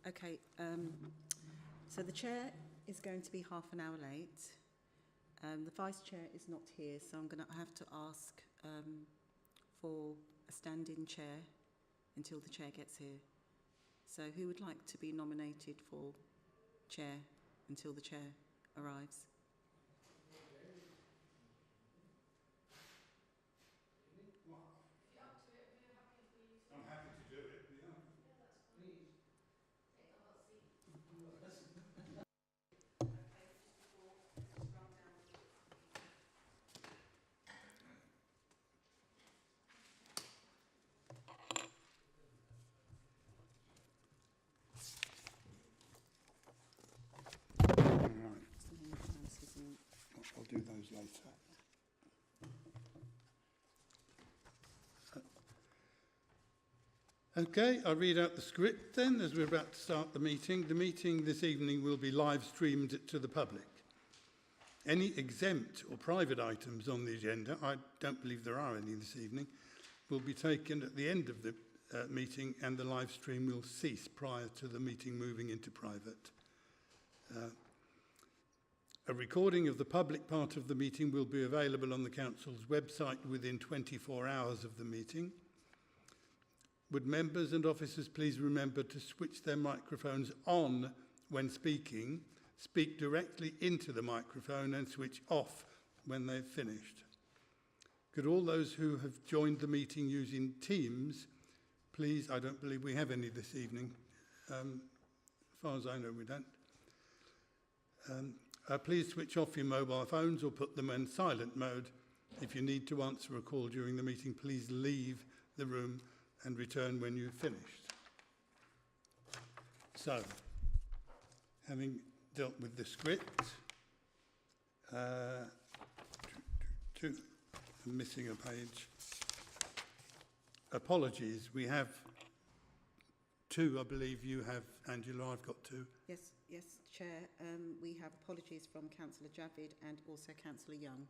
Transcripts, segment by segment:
Okay, so the chair is going to be half an hour late. The vice chair is not here, so I'm going to have to ask for a stand-in chair until the chair gets here. So who would like to be nominated for chair until the chair arrives? I'll do those later. Okay, I'll read out the script then as we're about to start the meeting. The meeting this evening will be live streamed to the public. Any exempt or private items on the agenda, I don't believe there are any this evening, will be taken at the end of the meeting, and the live stream will cease prior to the meeting moving into private. A recording of the public part of the meeting will be available on the Council's website within 24 hours of the meeting. Would members and officers please remember to switch their microphones on when speaking, speak directly into the microphone and switch off when they've finished. Could all those who have joined the meeting using Teams, please, I don't believe we have any this evening. As far as I know, we don't. Please switch off your mobile phones or put them in silent mode. If you need to answer a call during the meeting, please leave the room and return when you've finished. So, having dealt with the script, I'm missing a page. Apologies, we have two, I believe you have, Angela, I've got two. Yes, Chair. We have apologies from Councillor Javid and also Councillor Young.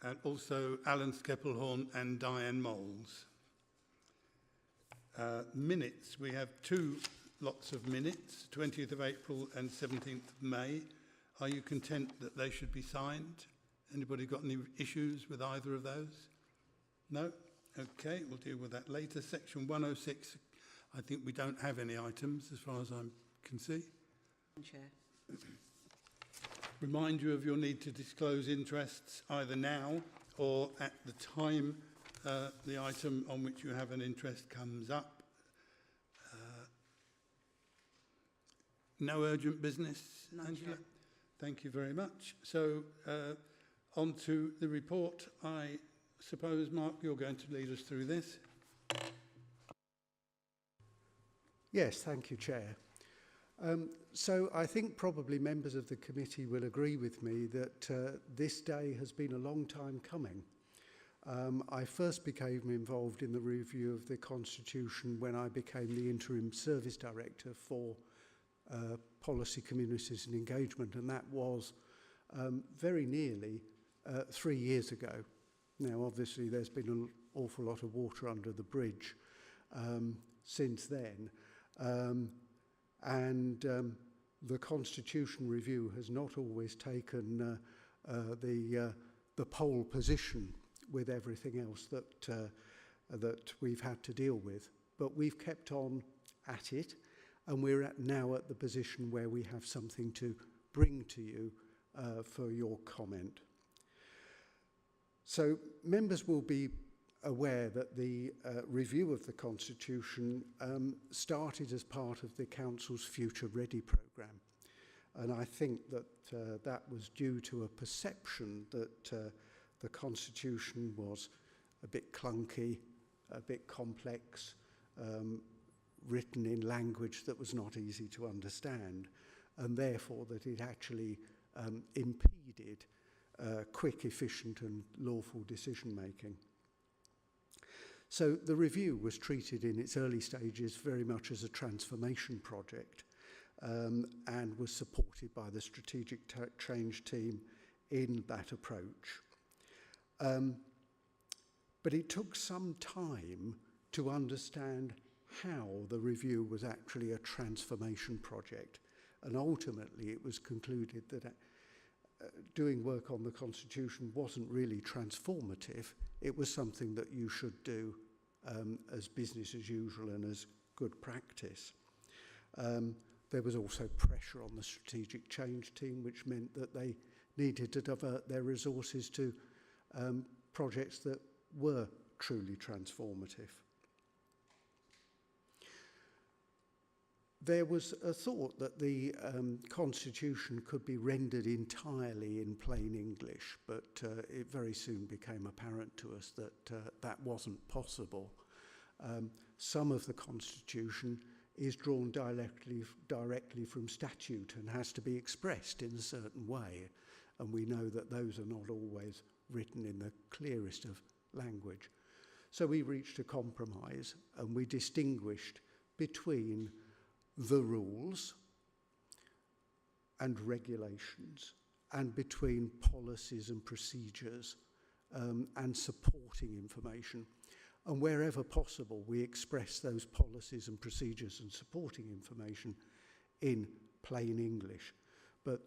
And also Alan Skeppelhorn and Diane Moles. Minutes, we have two lots of minutes, 20th of April and 17th of May. Are you content that they should be signed? Anybody got any issues with either of those? No? Okay, we'll deal with that later. Section 106, I think we don't have any items as far as I can see. Chair. Remind you of your need to disclose interests either now or at the time the item on which you have an interest comes up. No urgent business, None, Angela? Chair. Thank you very much. So on to the report. I suppose, Mark, you're going to lead us through this. Yes, thank you, Chair. So I think probably members of the committee will agree with me that this day has been a long time coming. I first became involved in the review of the Constitution when I became the Interim Service Director for Policy, Communities and Engagement, and that was very nearly 3 years ago. Now, obviously, there's been an awful lot of water under the bridge since then. The Constitution Review has not always taken the pole position with everything else that we've had to deal with. But we've kept on at it, and we're now at the position where we have something to bring to you for your comment. So members will be aware that the review of the Constitution started as part of the Council's Future Ready programme. And I think that that was due to a perception that the Constitution was a bit clunky, a bit complex, written in language that was not easy to understand, and therefore that it actually impeded quick, efficient and lawful decision-making. So the review was treated in its early stages very much as a transformation project and was supported by the strategic change team in that approach. But it took some time to understand how the review was actually a transformation project. And ultimately it was concluded that doing work on the Constitution wasn't really transformative. It was something that you should do as business as usual and as good practice. There was also pressure on the strategic change team, which meant that they needed to divert their resources to projects that were truly transformative. There was a thought that the Constitution could be rendered entirely in plain English, but it very soon became apparent to us that that wasn't possible. Some of the Constitution is drawn directly from statute and has to be expressed in a certain way, and we know that those are not always written in the clearest of language. So we reached a compromise, and we distinguished between the rules and regulations, and between policies and procedures and supporting information. And wherever possible, we express those policies and procedures and supporting information in plain English. But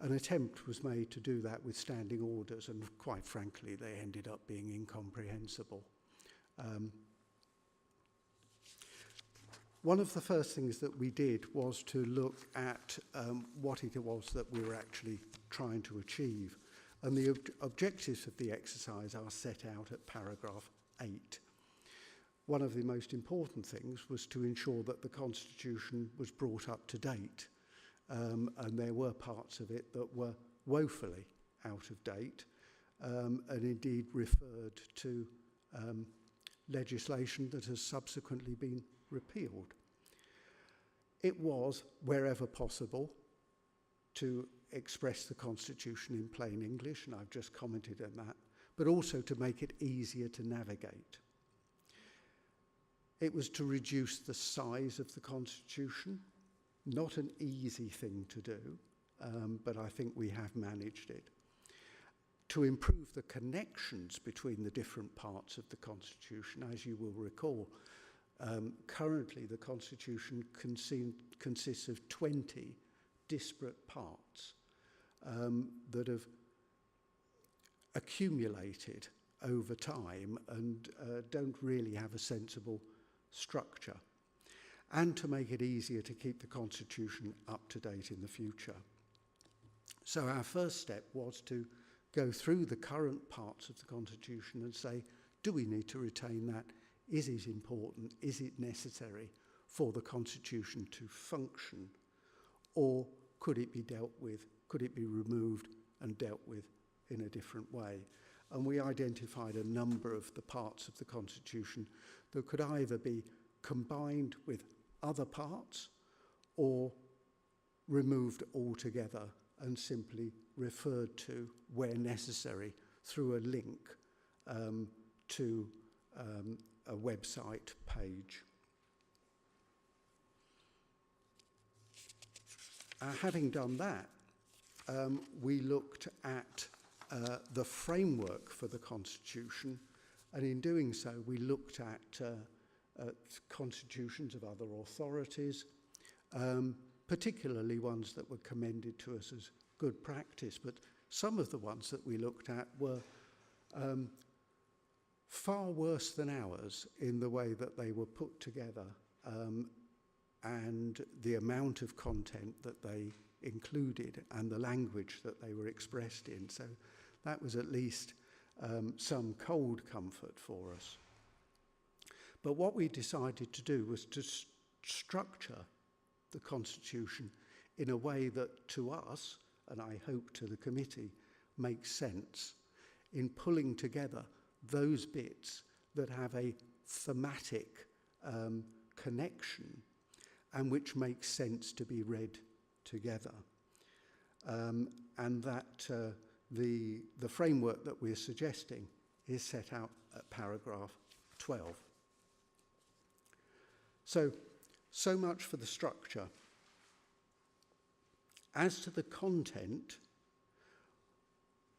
an attempt was made to do that with standing orders, and quite frankly, they ended up being incomprehensible. One of the first things that we did was to look at what it was that we were actually trying to achieve. And the objectives of the exercise are set out at paragraph 8. One of the most important things was to ensure that the Constitution was brought up to date. And there were parts of it that were woefully out of date and indeed referred to legislation that has subsequently been repealed. It was, wherever possible, to express the Constitution in plain English, and I've just commented on that, but also to make it easier to navigate. It was to reduce the size of the Constitution, not an easy thing to do, but I think we have managed it. To improve the connections between the different parts of the Constitution, as you will recall, currently the Constitution consists of 20 disparate parts that have accumulated over time and don't really have a sensible structure, and to make it easier to keep the Constitution up to date in the future. So our first step was to go through the current parts of the Constitution and say, do we need to retain that? Is it important? Is it necessary for the Constitution to function? Or could it be dealt with? Could it be removed and dealt with in a different way? And we identified a number of the parts of the Constitution that could either be combined with other parts or removed altogether and simply referred to where necessary through a link to a website page. Having done that, we looked at the framework for the Constitution, and in doing so we looked at constitutions of other authorities, particularly ones that were commended to us as good practice, but some of the ones that we looked at were far worse than ours in the way that they were put together and the amount of content that they included and the language that they were expressed in. So that was at least some cold comfort for us. But what we decided to do was to structure the Constitution in a way that to us, and I hope to the committee, makes sense in pulling together those bits that have a thematic connection and which makes sense to be read together. And that the framework that we're suggesting is set out at paragraph 12. So much for the structure. As to the content,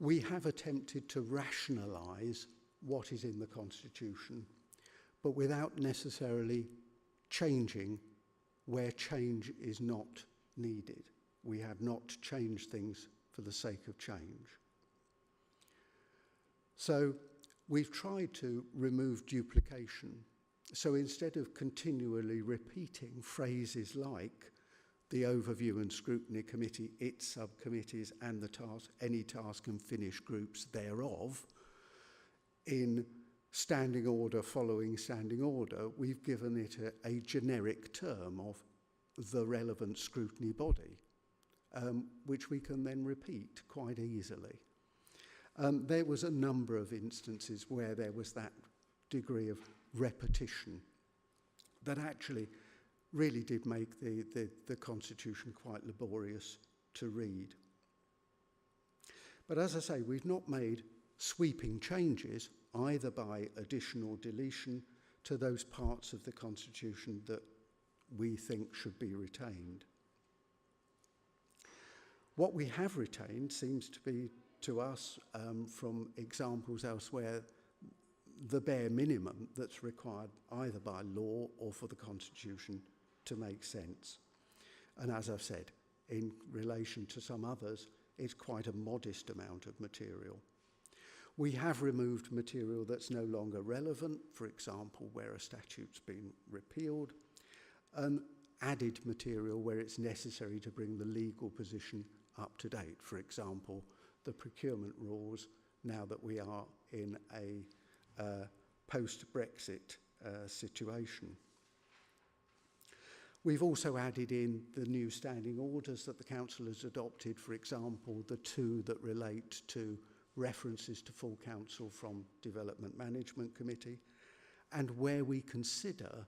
we have attempted to rationalise what is in the Constitution, but without necessarily changing where change is not needed. We have not changed things for the sake of change. So we've tried to remove duplication. So instead of continually repeating phrases like the Overview and Scrutiny Committee, its subcommittees, and the any task and finish groups thereof, in standing order following standing order, we've given it a generic term of the relevant scrutiny body, which we can then repeat quite easily. There was a number of instances where there was that degree of repetition that actually really did make the Constitution quite laborious to read. But as I say, we've not made sweeping changes, either by addition or deletion, to those parts of the Constitution that we think should be retained. What we have retained seems to be, to us, from examples elsewhere, the bare minimum that's required either by law or for the Constitution to make sense. And as I've said, in relation to some others, it's quite a modest amount of material. We have removed material that's no longer relevant, for example, where a statute's been repealed, and added material where it's necessary to bring the legal position up to date. For example, the procurement rules, now that we are in a post-Brexit situation. We've also added in the new standing orders that the Council has adopted, for example, the two that relate to references to full counsel from Development Management Committee, and where we consider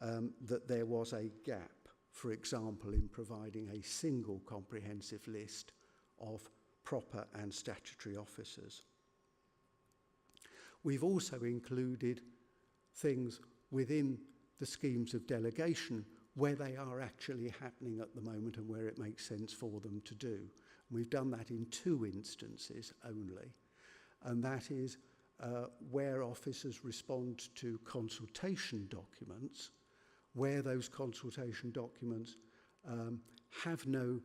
that there was a gap, for example, in providing a single comprehensive list of proper and statutory officers. We've also included things within the schemes of delegation where they are actually happening at the moment and where it makes sense for them to do. We've done that in two instances only, and that is where officers respond to consultation documents, where those consultation documents have no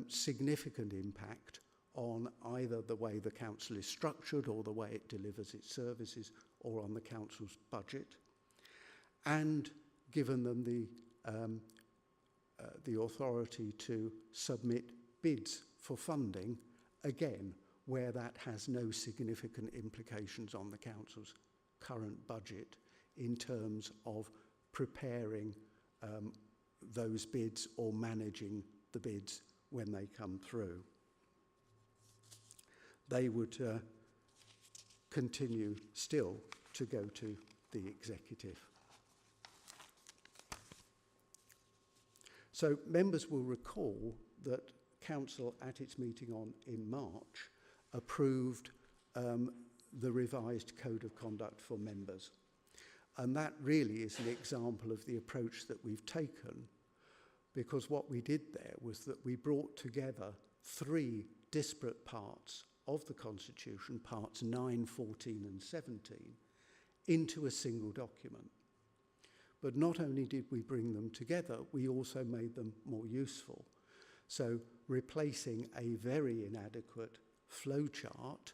significant impact on either the way the council is structured or the way it delivers its services or on the council's budget, and given them the authority to submit bids for funding, again, where that has no significant implications on the council's current budget in terms of preparing those bids or managing the bids when they come through. They would continue still to go to the executive. So members will recall that Council at its meeting in March approved the revised Code of Conduct for members. And that really is an example of the approach that we've taken, because what we did there was that we brought together three disparate parts of the Constitution, parts 9, 14 and 17, into a single document. But not only did we bring them together, we also made them more useful. So replacing a very inadequate flowchart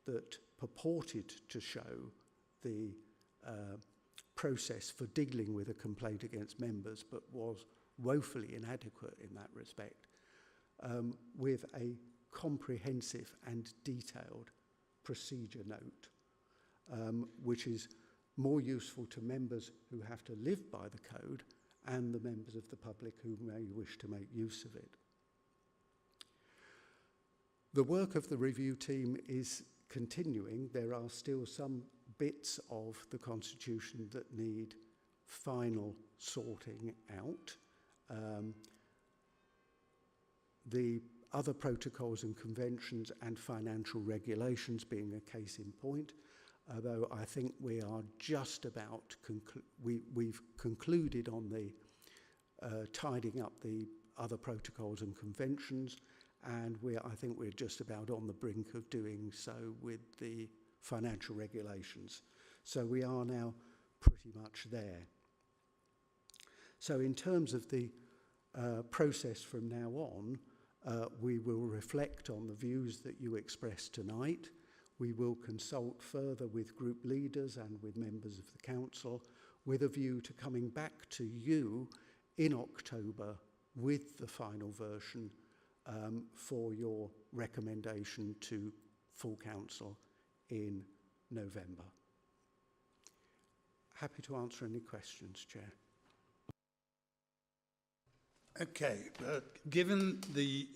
that purported to show the process for dealing with a complaint against members, but was woefully inadequate in that respect, with a comprehensive and detailed procedure note, which is more useful to members who have to live by the code and the members of the public who may wish to make use of it. The work of the review team is continuing. There are still some bits of the Constitution that need final sorting out. The other protocols and conventions and financial regulations being a case in point, although I think we are just about, we've concluded on the tidying up the other protocols and conventions, and I think we're just about on the brink of doing so with the financial regulations. So we are now pretty much there. So in terms of the process from now on, we will reflect on the views that you expressed tonight. We will consult further with group leaders and with members of the council with a view to coming back to you in October with the final version for your recommendation to full council in November. Happy to answer any questions, Chair. Okay, given the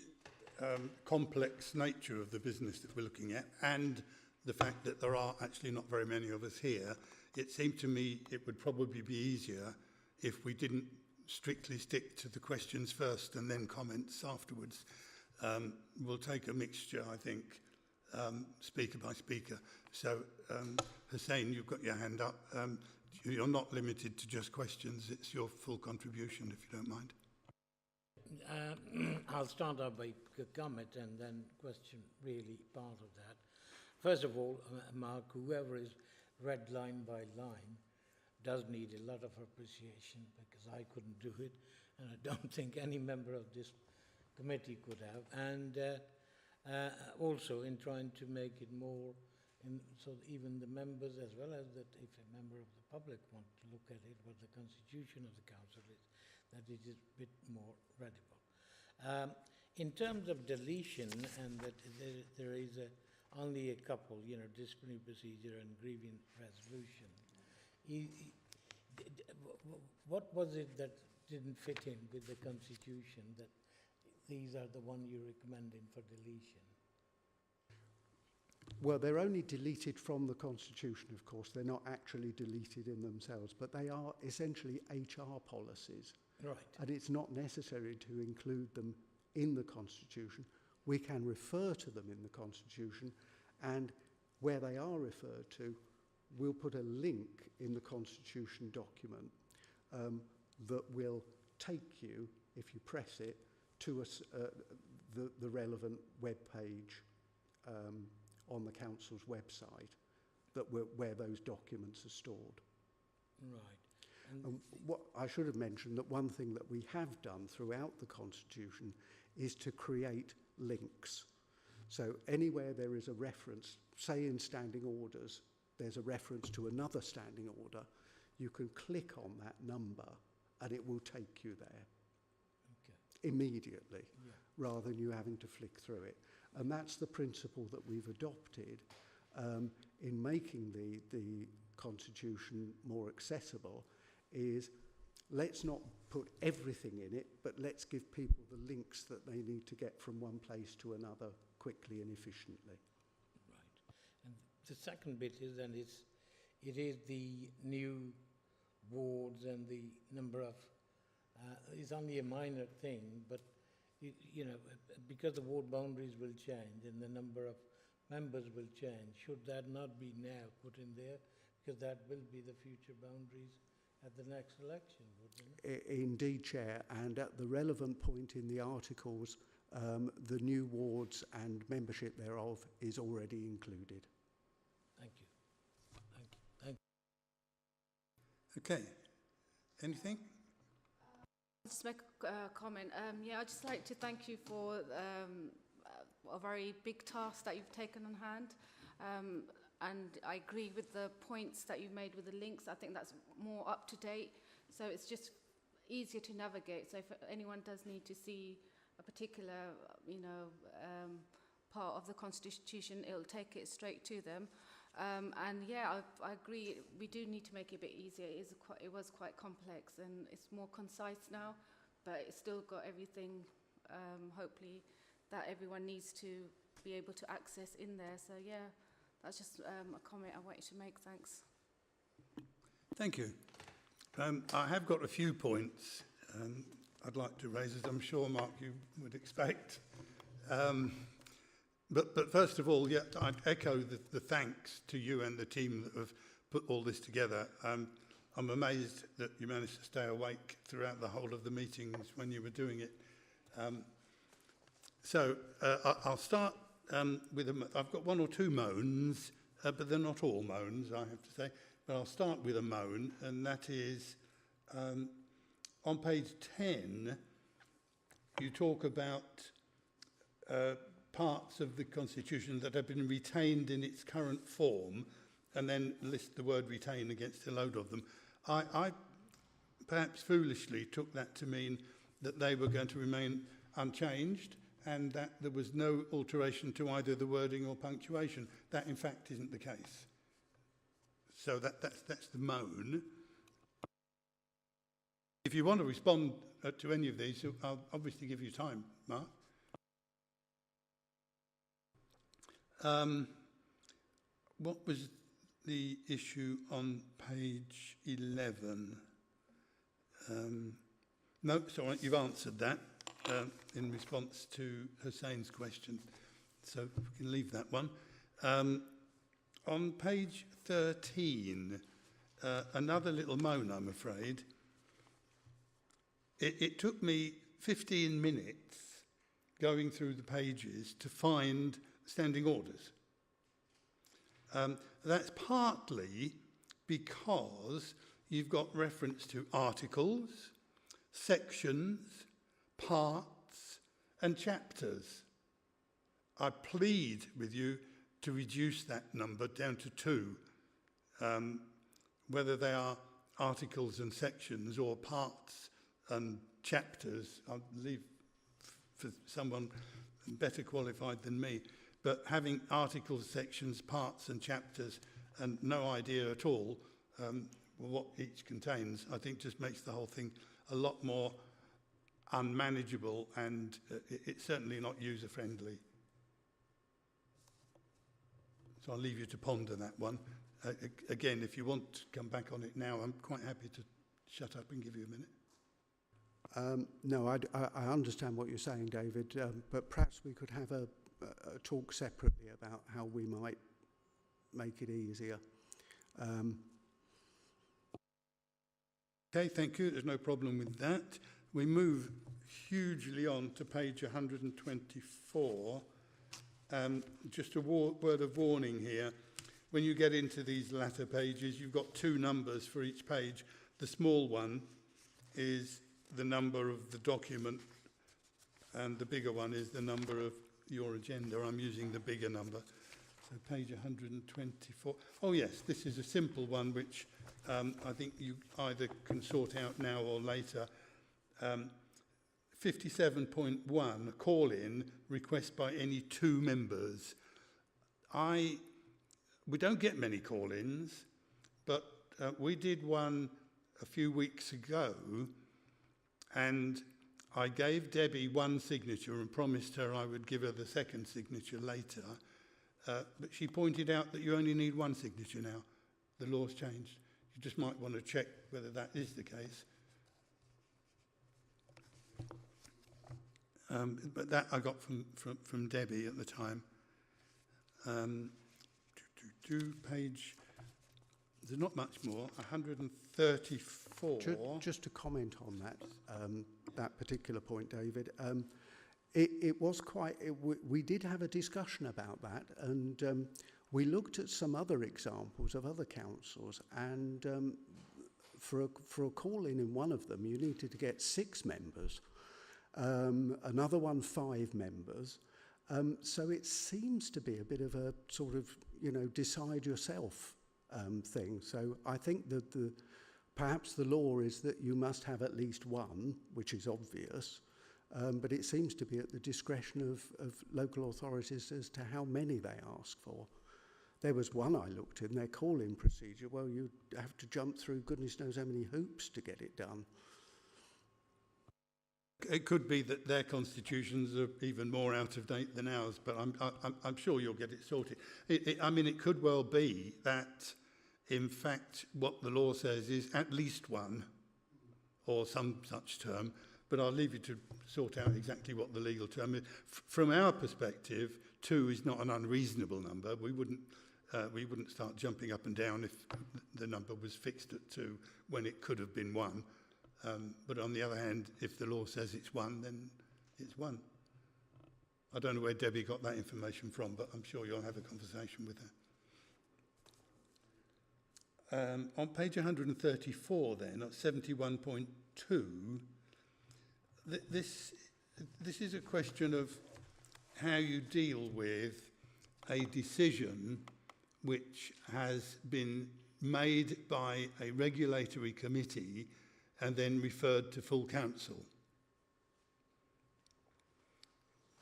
complex nature of the business that we're looking at and the fact that there are actually not very many of us here, it seemed to me it would probably be easier if we didn't strictly stick to the questions first and then comments afterwards. We'll take a mixture, I think, speaker by speaker. So, Hussein, you've got your hand up. You're not limited to just questions. It's your full contribution, if you don't mind. I'll start off by a comment and then question really part of that. First of all, Mark, whoever is read line by line does need a lot of appreciation, because I couldn't do it, and I don't think any member of this committee could have. And also in trying to make it more, so even the members, as well as that if a member of the public want to look at it, what the constitution of the council is, that it is a bit more readable. In terms of deletion, and that there is only a couple, disciplinary procedure and grievance resolution, what was it that didn't fit in with the constitution that these are the one you're recommending for deletion? Well, they're only deleted from the Constitution, of course. They're not actually deleted in themselves, but they are essentially HR policies. Right. And it's not necessary to include them in the Constitution. We can refer to them in the Constitution, and where they are referred to, we'll put a link in the Constitution document that will take you, if you press it, to the relevant web page on the council's website where those documents are stored. Right. And what I should have mentioned, that one thing that we have done throughout the Constitution is to create links. So anywhere there is a reference, say in standing orders, there's a reference to another standing order, you can click on that number and it will take you there immediately, rather than you having to flick through it. And that's the principle that we've adopted in making the Constitution more accessible, is let's not put everything in it, but let's give people the links that they need to get from one place to another quickly and efficiently. Right. And the second bit is, and it is the new wards and the number of, it's only a minor thing, but because the ward boundaries will change and the number of members will change, should that not be now put in there? Because that will be the future boundaries at the next election, wouldn't it? Indeed, Chair, and at the relevant point in the articles, the new wards and membership thereof is already included. Thank you. Thank you. Okay. Anything? I'll just make a comment. I'd just like to thank you for a very big task that you've taken on hand. And I agree with the points that you made with the links. I think that's more up to date. So it's just easier to navigate. So if anyone does need to see a particular, part of the Constitution, it'll take it straight to them. I agree. We do need to make it a bit easier. It was quite complex, and it's more concise now, but it's still got everything, hopefully, that everyone needs to be able to access in there. So, that's just a comment I wanted to make. Thanks. Thank you. I have got a few points I'd like to raise, as I'm sure, Mark, you would expect. But first of all, I'd echo the thanks to you and the team that have put all this together. I'm amazed that you managed to stay awake throughout the whole of the meetings when you were doing it. I'll start with I've got one or two moans, but they're not all moans, I have to say. But I'll start with a moan, and that is on page 10, you talk about parts of the Constitution that have been retained in its current form, and then list the word retain against a load of them. I perhaps foolishly took that to mean that they were going to remain unchanged and that there was no alteration to either the wording or punctuation. That, in fact, isn't the case. So that's the moan. If you want to respond to any of these, I'll obviously give you time, Mark. What was the issue on page 11? No, sorry, you've answered that in response to Hussein's question. So we can leave that one. On page 13, another little moan, I'm afraid. It took me 15 minutes going through the pages to find standing orders. That's partly because you've got reference to articles, sections, parts, and chapters. I plead with you to reduce that number down to 2, whether they are articles and sections or parts and chapters. I'll leave for someone better qualified than me. But having articles, sections, parts and chapters and no idea at all what each contains, I think just makes the whole thing a lot more unmanageable, and it's certainly not user-friendly. So I'll leave you to ponder that one. Again, if you want to come back on it now, I'm quite happy to shut up and give you a minute. No, I understand what you're saying, David, but perhaps we could have a talk separately about how we might make it easier. Okay, thank you. There's no problem with that. We move hugely on to page 124. Just a word of warning here. When you get into these latter pages, you've got 2 numbers for each page. The small one is the number of the document, and the bigger one is the number of your agenda. I'm using the bigger number. So page 124. Oh yes, this is a simple one which I think you either can sort out now or later. 57.1, a call-in request by any 2 members. We don't get many call-ins, but we did one a few weeks ago, and I gave Debbie 1 signature and promised her I would give her the 2nd signature later. But she pointed out that you only need 1 signature now. The law's changed. You just might want to check whether that is the case. But that I got from Debbie at the time. Page, there's not much more, 134. Just to comment on that particular point, David, it was quite, we did have a discussion about that, and we looked at some other examples of other councils, and for a call-in in one of them, you needed to get 6 members, another one 5 members. So it seems to be a bit of a sort of, decide yourself thing. So I think that perhaps the law is that you must have at least 1, which is obvious, but it seems to be at the discretion of local authorities as to how many they ask for. There was one I looked in, their call-in procedure. Well, you'd have to jump through goodness knows how many hoops to get it done. It could be that their constitutions are even more out of date than ours, but I'm sure you'll get it sorted. It could well be that, in fact, what the law says is at least 1, or some such term, but I'll leave you to sort out exactly what the legal term is. From our perspective, 2 is not an unreasonable number. We wouldn't start jumping up and down if the number was fixed at 2 when it could have been 1. But on the other hand, if the law says it's 1, then it's 1. I don't know where Debbie got that information from, but I'm sure you'll have a conversation with her. On page 134 then, at 71.2, 2, this is a question of how you deal with a decision which has been made by a regulatory committee and then referred to full council.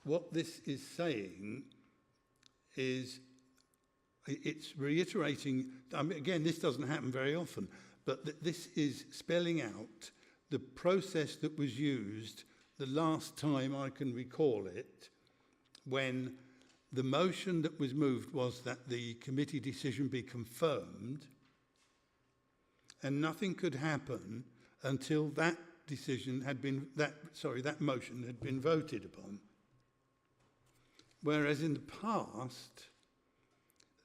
What this is saying is, it's reiterating, I mean, again, this doesn't happen very often, but this is spelling out the process that was used the last time I can recall it, when the motion that was moved was that the committee decision be confirmed, and nothing could happen until that decision had been, that motion had been voted upon. Whereas in the past,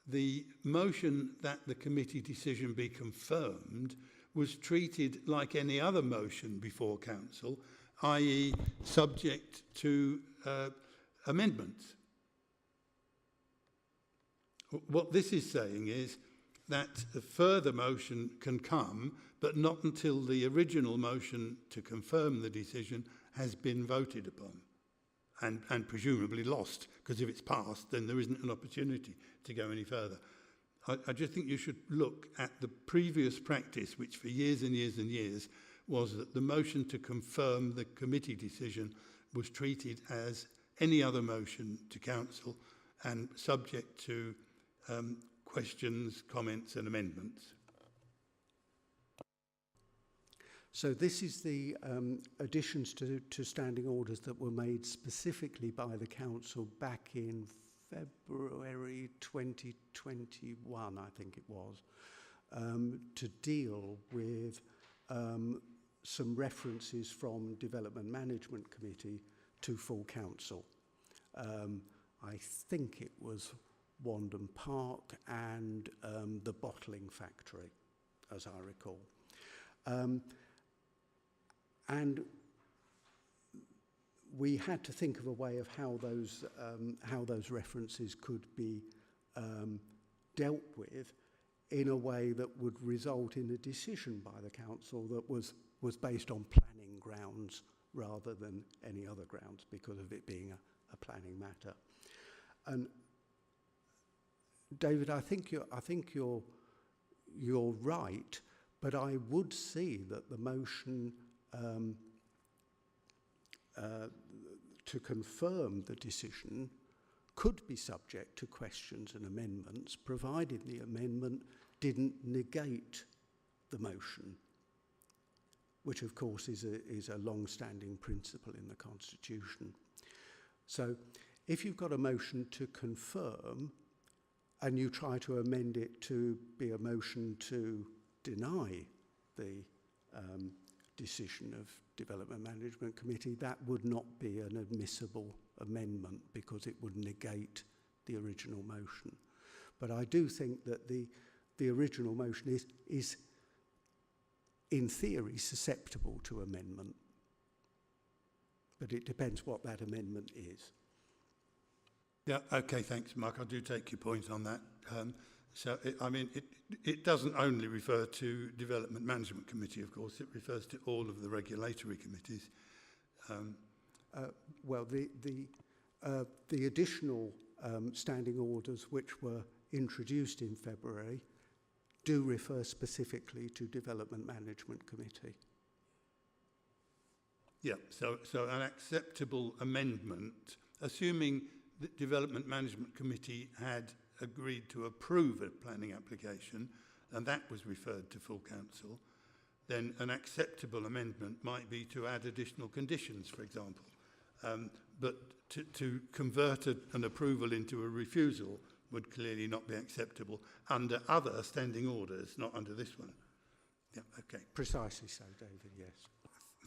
the motion that the committee decision be confirmed was treated like any other motion before council, i.e. subject to amendments. What this is saying is that a further motion can come, but not until the original motion to confirm the decision has been voted upon and presumably lost, because if it's passed, then there isn't an opportunity to go any further. I just think you should look at the previous practice, which for years and years and years was that the motion to confirm the committee decision was treated as any other motion to council and subject to questions, comments and amendments. So this is the additions to standing orders that were made specifically by the council back in February 2021, I think it was, to deal with some references from Development Management Committee to full council. I think it was Wandham Park and the bottling factory, as I recall. And we had to think of a way of how those references could be dealt with in a way that would result in a decision by the council that was based on planning grounds rather than any other grounds, because of it being a planning matter. And David, I think you're right, but I would see that the motion to confirm the decision could be subject to questions and amendments, provided the amendment didn't negate the motion, which of course is a long-standing principle in the Constitution. So if you've got a motion to confirm and you try to amend it to be a motion to deny the decision of Development Management Committee, that would not be an admissible amendment because it would negate the original motion. But I do think that the original motion is in theory susceptible to amendment, but it depends what that amendment is. Yeah, okay, thanks, Mark. I do take your point on that. It doesn't only refer to Development Management Committee, of course. It refers to all of the regulatory committees. Well, the additional standing orders which were introduced in February do refer specifically to Development Management Committee. Yeah, so an acceptable amendment, assuming that Development Management Committee had agreed to approve a planning application and that was referred to full council, then an acceptable amendment might be to add additional conditions, for example. But to convert an approval into a refusal would clearly not be acceptable under other standing orders, not under this one. Yeah, okay. Precisely so, David, yes.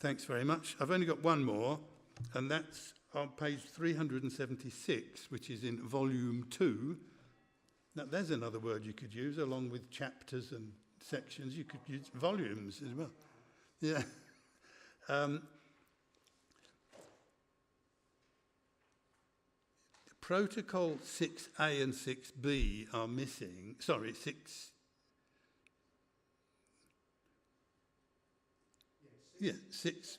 Thanks very much. I've only got one more, and that's on page 376, which is in volume 2. Now, there's another word you could use, along with chapters and sections. You could use volumes as well. Yeah. Protocol 6A and 6B are missing. Sorry, 6. Yeah, 6.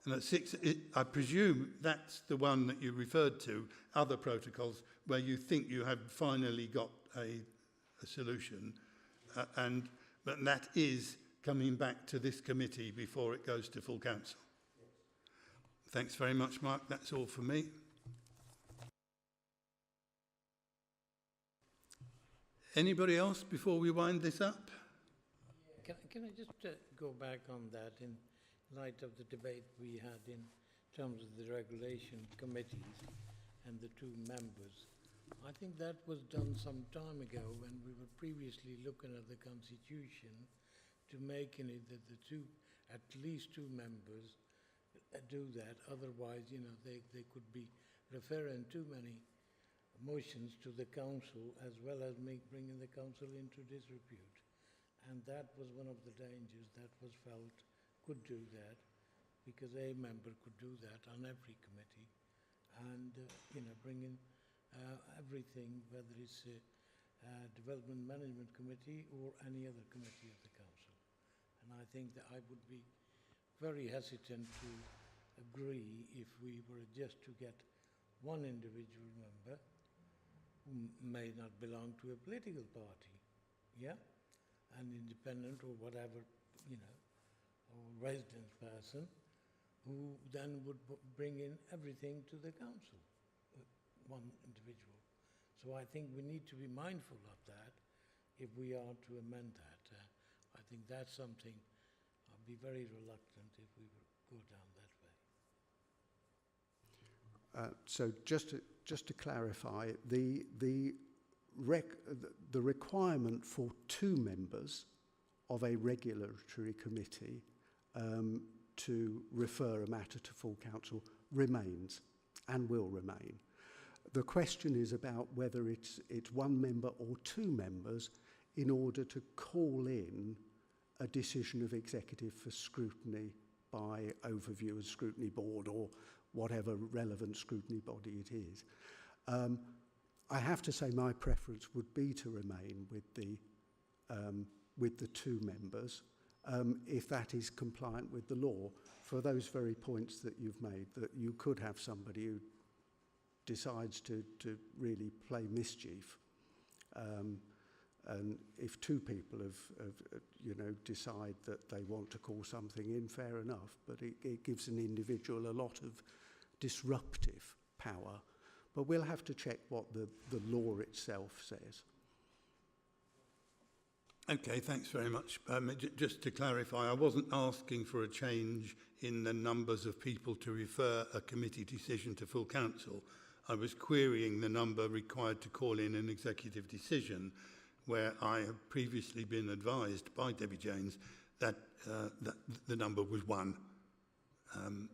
And at 6, I presume that's the one that you referred to, other protocols, where you think you have finally got a solution, but that is coming back to this committee before it goes to full council. Yes. Thanks very much, Mark. That's all for me. Anybody else before we wind this up? Can I just go back on that in light of the debate we had in terms of the regulation committees and the 2 members? I think that was done some time ago when we were previously looking at the constitution to make in it that at least 2 members do that. Otherwise, they could be referring too many motions to the council as well as bringing the council into disrepute. And that was one of the dangers that was felt could do that, because a member could do that on every committee and, bring in everything, whether it's a Development Management Committee or any other committee of the council. And I think that I would be very hesitant to agree if we were just to get one individual member who may not belong to a political party, yeah, an independent or whatever, or resident person, who then would bring in everything to the council, one individual. So I think we need to be mindful of that if we are to amend that. I think that's something I'd be very reluctant if we would go down that way. So just to clarify, the requirement for 2 members of a regulatory committee to refer a matter to full council remains and will remain. The question is about whether it's 1 member or 2 members in order to call in a decision of executive for scrutiny by overview and scrutiny board or whatever relevant scrutiny body it is. I have to say my preference would be to remain with the 2 members if that is compliant with the law, for those very points that you've made, that you could have somebody who decides to really play mischief. And if 2 people decide that they want to call something in, fair enough, but it gives an individual a lot of disruptive power. But we'll have to check what the law itself says. Okay, thanks very much. Just to clarify, I wasn't asking for a change in the numbers of people to refer a committee decision to full council. I was querying the number required to call in an executive decision, where I have previously been advised by Debbie Janes that the number was 1. An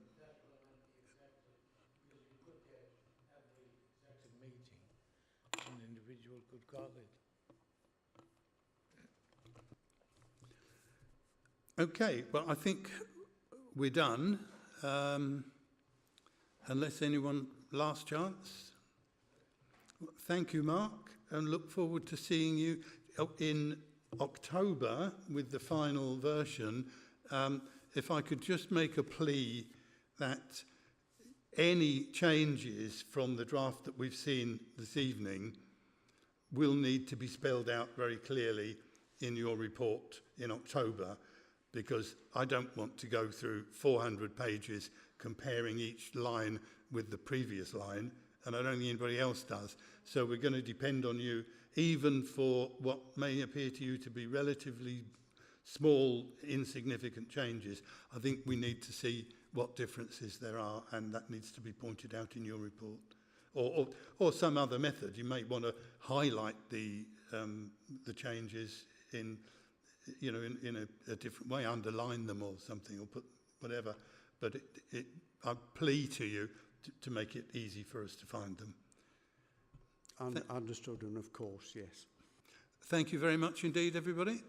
individual could call it. Okay, well, I think we're done. Unless anyone, last chance. Thank you, Mark, and look forward to seeing you in October with the final version. If I could just make a plea that any changes from the draft that we've seen this evening will need to be spelled out very clearly in your report in October, because I don't want to go through 400 pages comparing each line with the previous line, and I don't think anybody else does. So we're going to depend on you, even for what may appear to you to be relatively small, insignificant changes. I think we need to see what differences there are, and that needs to be pointed out in your report. Or some other method. You may want to highlight the changes in a different way, underline them or something, or put whatever. But I plea to you to make it easy for us to find them. Understood, and of course, yes. Thank you very much indeed, everybody.